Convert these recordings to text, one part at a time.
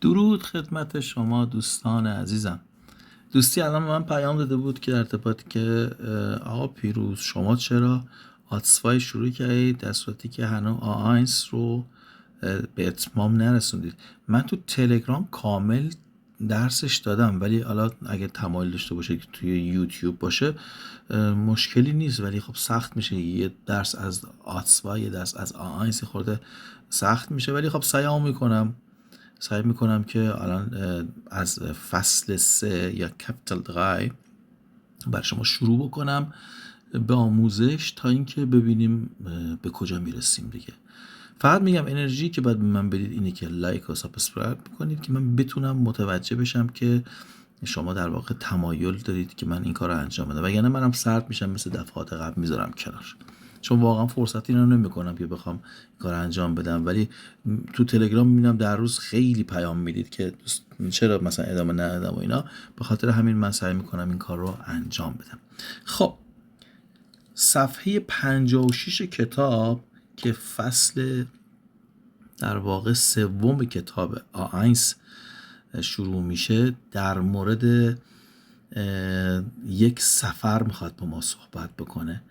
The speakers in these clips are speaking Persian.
درود خدمت شما دوستان عزیزم. دوستی الان به من پیام داده بود که در ارتباطی که آقا پیروز شما چرا آتسفای شروع کردید در صورتی که هنوز آینس رو به اتمام نرسوندید. من تو تلگرام کامل درسش دادم، ولی حالا اگه تمایل داشته باشه که توی یوتیوب باشه مشکلی نیست، ولی خب سخت میشه. یه درس از آتسفای، یه درس از آینس خورده سخت میشه، ولی خب سعی میکنم که الان از فصل 3 یا کپیتال 3 برای شما شروع بکنم به آموزش تا اینکه ببینیم به کجا میرسیم دیگه. فقط میگم انرژی که باید به من بدید اینه که لایک و سابسکرایب بکنید که من بتونم متوجه بشم که شما در واقع تمایل دارید که من این کار رو انجام بدم، وگرنه منم سرد میشم مثل دفعات قبل میذارم کنار، چون واقعا فرصتی رو نمیکنم که بخوام کار انجام بدم. ولی تو تلگرام میبینم در روز خیلی پیام میدید که چرا مثلا ادامه ندادم و اینا، به خاطر همین من سعی میکنم این کار رو انجام بدم. خب صفحه 56 کتاب که فصل در واقع سوم کتاب آینس شروع میشه، در مورد یک سفر میخواد با ما صحبت بکنه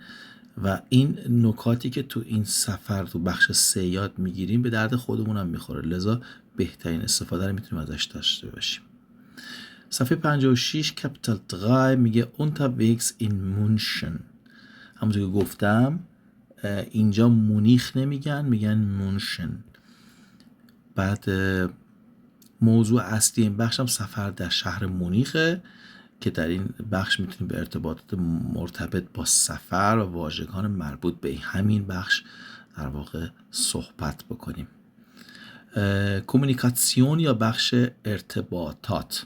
و این نکاتی که تو این سفر تو بخش 3 یاد میگیریم به درد خودمون هم میخوره، لذا بهترین استفاده رو میتونیم ازش داشته باشیم. صفحه 56 کپیتال 3 میگه unterwegs in München. همونطور که گفتم اینجا مونیخ نمیگن، میگن مونشن. بعد موضوع اصلی این بخش هم سفر در شهر مونیخه که در این بخش میتونیم به ارتباطات مرتبط با سفر و واژگان مربوط به همین بخش در واقع صحبت بکنیم. کمیونیکاسیون یا بخش ارتباطات.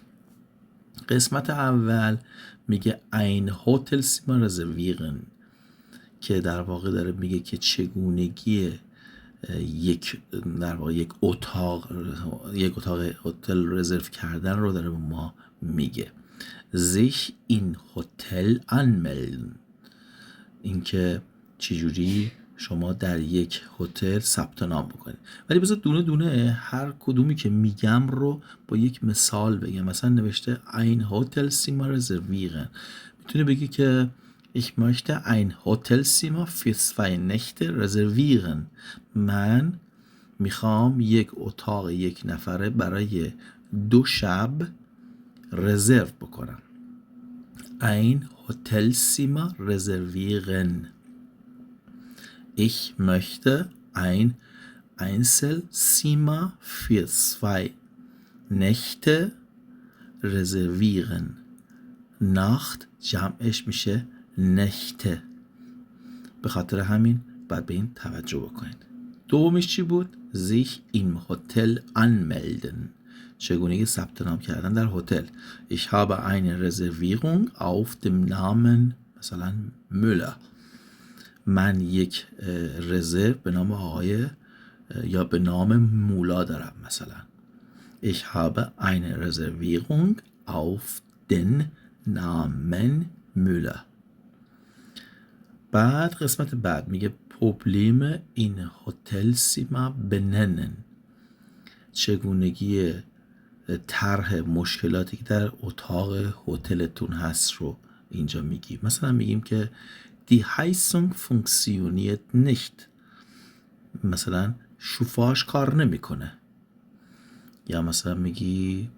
قسمت اول میگه ein Hotelzimmer reservieren که در واقع داره میگه که چگونگی یک اتاق هتل رزرو کردن رو داره به ما میگه. sich in Hotel anmelden، اینکه چجوری شما در یک هتل ثبت نام بکنید. ولی بذار دونه دونه هر کدومی که میگم رو با یک مثال بگم. مثلا نوشته ein Hotelzimmer reservieren، میتونه بگی که ich möchte ein Hotelzimmer für 2 Nächte reservieren. من میخوام یک اتاق یک نفره برای 2 شب رزرو بکنم. ein Hotelzimmer reservieren. Ich möchte ein Einzelzimmer für 2 Nächte reservieren. Nacht جمعش میشه نشته، به خاطر همین باید به این توجه بکنید. دومیش چی بود؟ sich im Hotel anmelden، چگونگی ثبت نام کردن در هتل. ich habe eine Reservierung auf dem Namen مثلا Müller. من یک رزرو به نام آقای یا به نام مولا دارم مثلا. ich habe eine Reservierung auf den Namen Müller. بعد قسمت بعد میگه Probleme in Hotelzimmer benennen، چگونگی طرح مشکلاتی که در اتاق هتلتون هست رو اینجا میگیم. مثلا میگیم که die Heizung funktioniert nicht، مثلا شوفاژ کار نمیکنه. یا مثلا میگی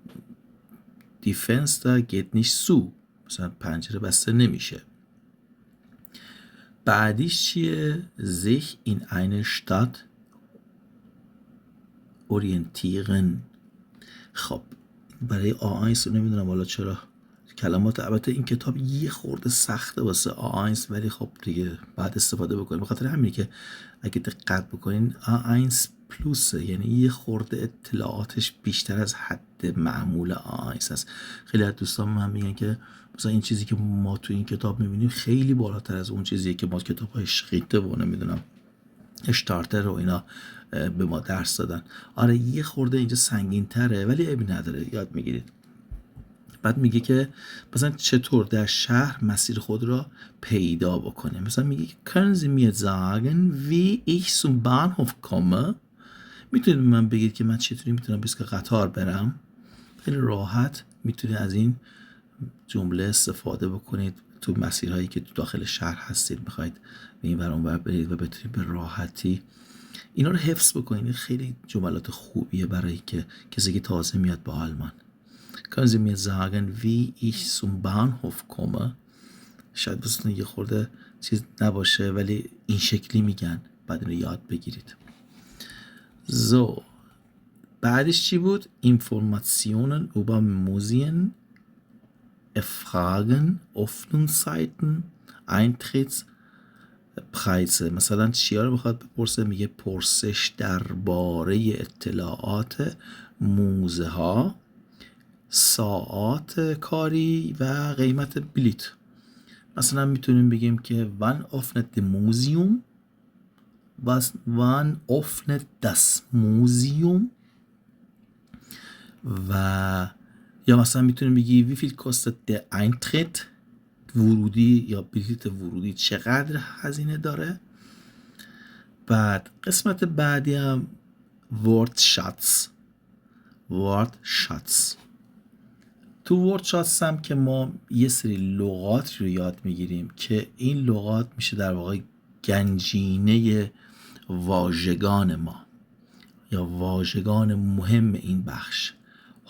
die Fenster geht nicht zu، مثلا پنجره بسته نمیشه. بعدیش چیه؟ sich in eine Stadt orientieren. خب برای آینس نمیدونم حالا چرا کلمات، البته این کتاب یه خورده سخته واسه آینس، ولی خب دیگه بعد استفاده بکنیم. بخاطر همینه که اگه دقت بکنین آینس پلوسه، یعنی یه خورده اطلاعاتش بیشتر از حد معمول آینس هست. خیلی از دوستان من میگن که مثلا این چیزی که ما تو این کتاب میبینیم خیلی بالاتر از اون چیزیه که ما کتاب های شقیقه و نمیدونم اشتارتر و اینا به ما درس دادن. آره یه خورده اینجا سنگین تره، ولی عیبی نداره، یاد میگیرید. بعد میگه که مثلا چطور در شهر مسیر خود را پیدا بکنه. مثلا میگه können Sie mir sagen wie ich zum Bahnhof komme، میتونید من بگید که من چطوری میتونم بیست که قطار برم؟ خیلی راحت میتونید از این جمله استفاده بکنید تو مسیرهایی که تو داخل شهر هستید، میخواید به این ور اون ور برید و بتونید به راحتی اینا رو حفظ بکنید. این خیلی جملات خوبیه برای که کسی که تازه میاد به آلمان. Können Sie mir sagen, wie ich zum Bahnhof komme؟ شاید بسیتون یه خورده چیز نباشه ولی این شکلی میگن، بعد اینو یاد بگیرید. So بعدش چی بود؟ Informationen über Museen, Fragen, Öffnungszeiten, Eintrittspreise. مثلا چیا رو بخواد بپرسه؟ میگه پرسش درباره اطلاعات موزه ها، ساعات کاری و قیمت بلیت. مثلا میتونیم بگیم که wann öffnet das Museum؟ wann öffnet das Museum؟ و یا مثلا میتونیم بگی wie viel kostet der Eintritt؟ ورودی یا بلیت ورودی چقدر هزینه داره. بعد قسمت بعدی هم Wortschatz. تو وردشاتس هم که ما یه سری لغات رو یاد میگیریم که این لغات میشه در واقع گنجینه واژگان ما یا واژگان مهم این بخش.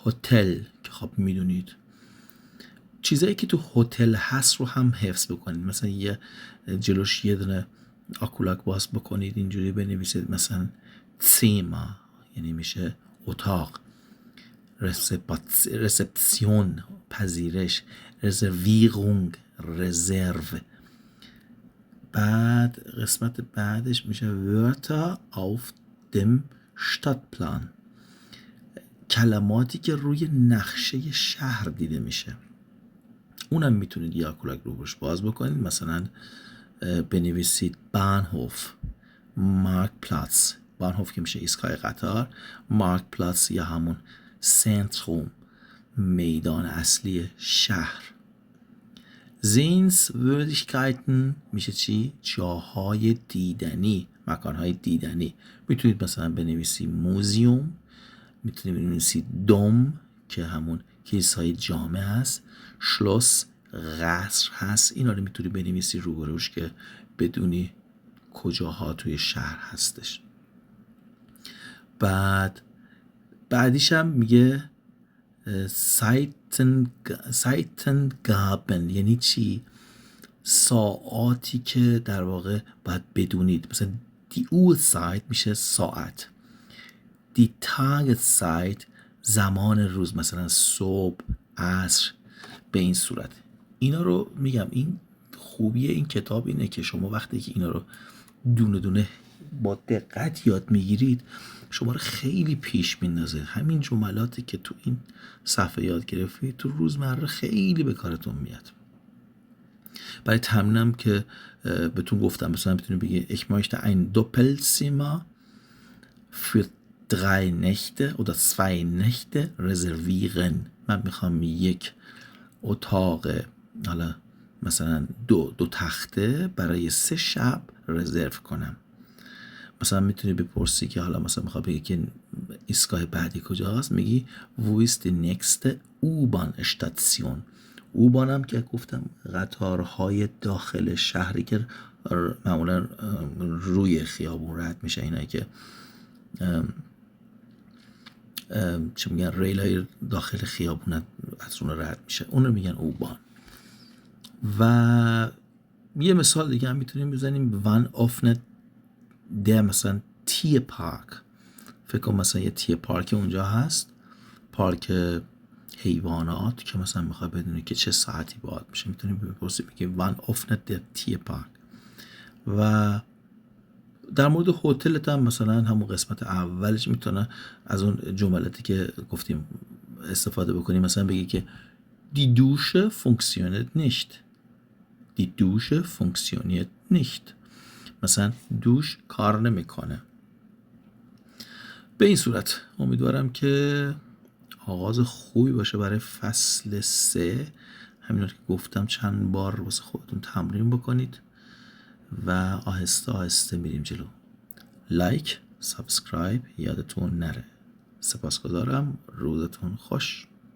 هتل که خب میدونید چیزایی که تو هتل هست رو هم حفظ بکنید. مثلا یه جلوش یه دونه آکولاک باز بکنید، اینجوری بنویسید مثلا سیما، یعنی میشه اتاق. رسپسیون پذیرش، رزرویرونگ رزرو. بعد قسمت بعدش میشه Wörter auf dem Stadtplan، کلماتی که روی نقشه شهر دیده میشه. اونم میتونید یا کلک رو روش باز بکنید، مثلا بنویسید بانهوف، مارک پلاتس. بانهوف که میشه ایستگاه قطار، مارک پلاتس یا همون سنتروم، میدان اصلی شهر. Sehenswürdigkeiten میشه چی؟ جاهای دیدنی، مکانهای دیدنی. میتونید مثلا بنویسید موزیوم، میتونید بنویسید دوم که همون کلیسای جامع هست، شلوس قصر هست. اینا رو میتونید بنویسید روبروش که بدونی کجاها توی شهر هستش. بعدیش هم میگه سایتنگابن، یعنی چی؟ ساعاتی که در واقع باید بدونید. مثلا دی اورزایت میشه ساعت، دی تاگزایت زمان روز، مثلا صبح، عصر، به این صورت. اینا رو میگم، این خوبی این کتاب اینه که شما وقتی که اینا رو دونه دونه با دقت یاد میگیرید شما رو خیلی پیش میندازه. همین جملاتی که تو این صفحه یاد گرفتید تو روزمره خیلی به کارتون میاد. برای تمرینم که بهتون گفتم مثلا بتونید بگید ich möchte ein Doppelzimmer für 3 Nächte oder 2 Nächte reservieren. من میخوام یک اتاق حالا مثلا دو تخته برای 3 شب رزرو کنم. مثلا میتونی بپرسی که حالا مثلا میخوای بگی که ایستگاه بعدی کجاست، میگی wo ist die nächste U-Bahn-Station. U-Bahn هم که گفتم قطارهای داخل شهری که معمولا روی خیابون رد میشه، اینایی که چه میگن ریلای داخل خیابون از اون رد میشه، اون رو میگن U-Bahn. و یه مثال دیگه هم میتونیم بزنیم wann öffnet der مثلا تیر پارک. فکر کنم مثلا یه تیر پارک اونجا هست، پارک حیوانات که مثلا میخوای بدونی که چه ساعتی باید میشه، میتونی بپرسی بگی wann öffnet der تیر پارک. و در مورد هتلت هم مثلا همون قسمت اولش میتونه از اون جملاتی که گفتیم استفاده بکنیم. مثلا بگی که die Dusche funktioniert nicht. Die Dusche funktioniert nicht. مثلا دوش کار نمیکنه. به این صورت امیدوارم که آغاز خوبی باشه برای فصل 3. همین که گفتم چند بار واسه خودتون تمرین بکنید و آهسته آهسته میریم جلو. لایک سابسکرایب یادتون نره. سپاسگزارم. روزتون خوش.